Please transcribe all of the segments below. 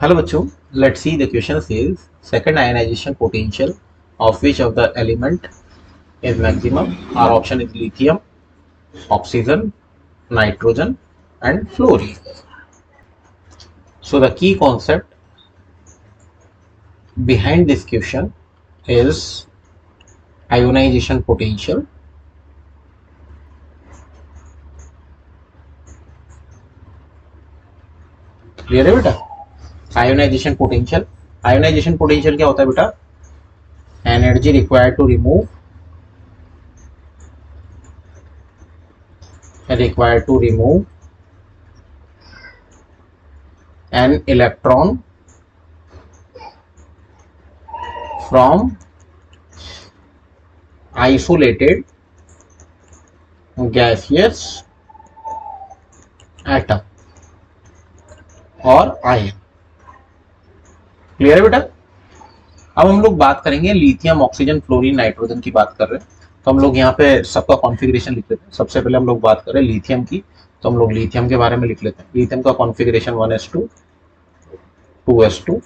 Hello बच्चों, let's see the question says second ionization potential of which of the element is maximum. Our option is lithium, oxygen, nitrogen and fluorine. So the key concept behind this question is ionization potential. Clear है बेटा? Ionization potential, ionization potential क्या होता है बेटा? Energy required to remove an electron from isolated gaseous atom और आयन. Clear है बेटा? अब हम लोग बात करेंगे लिथियम, ऑक्सीजन, फ्लोरीन, नाइट्रोजन की बात कर रहे हैं, तो हम लोग यहाँ पे सबका कॉन्फ़िगरेशन लिख लेते हैं. सबसे पहले हम लोग बात करें लिथियम की, तो हम लोग लिथियम के बारे में लिख लेते हैं. लिथियम का कॉन्फ़िगरेशन 1s2 2s2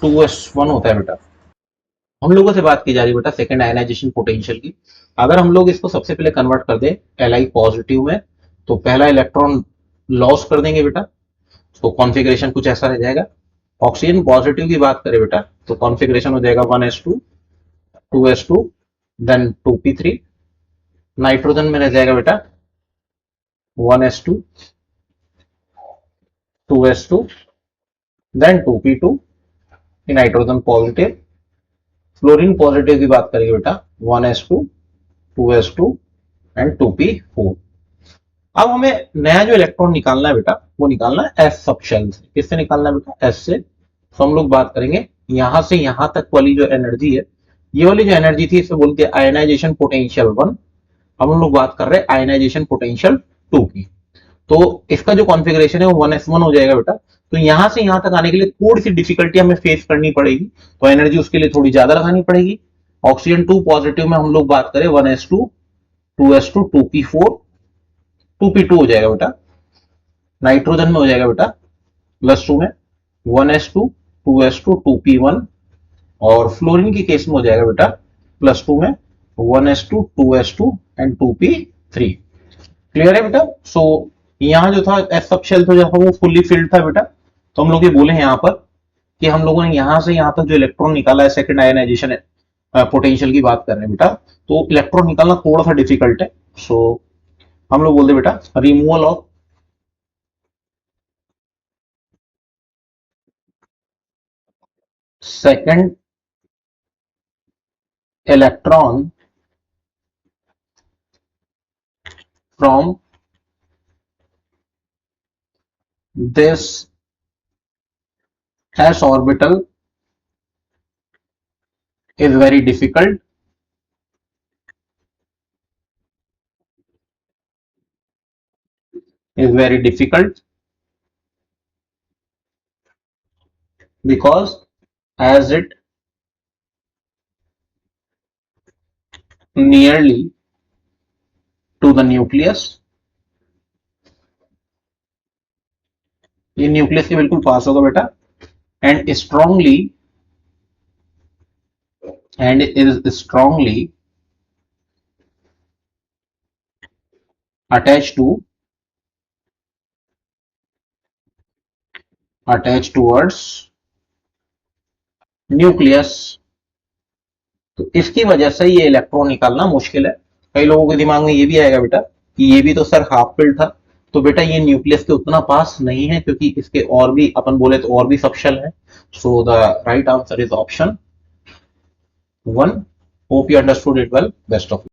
2s1 होता है बेटा. हम लोगों से बात की जा रही है बेटा सेकंड आयनाइजेशन पोटेंशियल की. अगर हम लोग इसको सबसे पहले कन्वर्ट कर दें Li पॉजिटिव में, तो पहला इलेक्ट्रॉन लॉस कर देंगे बेटा, तो कॉन्फ़िगरेशन कुछ ऐसा रह जाएगा. ऑक्सीजन पॉजिटिव की बात करें बेटा, तो कॉन्फ़िगरेशन हो जाएगा 1s2 2s2 then 2p3. Nitrogen में रह जाएगा बेटा 1s2 2s2 then 2p2, nitrogen positive. Fluorine positive की बात करेंगे बेटा 1s2 2s2 एंड 2p4. अब हमें नया जो इलेक्ट्रॉन निकालना है बेटा, वो निकालना है एस सब शेल से. किससे निकालना है बेटा? एस से. तो हम लोग बात करेंगे यहां से यहां तक वाली जो एनर्जी है, ये वाली जो एनर्जी थी इसे बोलते हैं आयनाइजेशन पोटेंशियल 1. अब हम लोग बात कर रहे हैं आयनाइजेशन पोटेंशियल 2 की. तो इसका जो कॉन्फ़िगरेशन है वो 1s1 हो जाएगा बेटा. तो यहां से यहां तक आने के लिए थोड़ी सी डिफिकल्टी हमें फेस करनी पड़ेगी, तो एनर्जी उसके लिए थोड़ी ज्यादा लगानी पड़ेगी. ऑक्सीजन 2 पॉजिटिव में हम लोग बात करें 1s2 2s2 2p4 2p2 हो जाएगा बेटा. नाइट्रोजन में हो जाएगा बेटा +2 में 1s2 2s2 2p1. और फ्लोरीन के केस में हो जाएगा बेटा +2 में 1s2 2s2 and 2p3. Clear है बेटा? सो यहाँ जो था एस सब शेल जो था वो फुल्ली फिल्ड था बेटा. तो हम लोग ये बोले हैं यहाँ पर कि हम लोगों ने यहाँ से यहाँ तक जो इलेक्ट्रॉन निकाला है सेकंड आयनाइजेशन पोटेंशियल की बात कर रहे हैं बेटा, तो इलेक्ट्रॉन निकालना थोड़ा सा डिफिकल्ट है. सो हम लोग बोलते बेटा removal of second electron from this s orbital is very difficult because as it nearly to the nucleus, ये न्यूक्लियस के बिल्कुल पास होगा बेटा, and is strongly attached towards nucleus. तो इसकी वजह से ये इलेक्ट्रॉन निकालना मुश्किल है. कई लोगों के दिमाग में ये भी आएगा बेटा कि ये भी तो सर हाफ फिल्ड था, तो बेटा ये न्यूक्लियस के उतना पास नहीं है, क्योंकि इसके और भी अपन बोले तो और भी सब शेल है. So the right answer is option 1. Hope you understood it well. Best of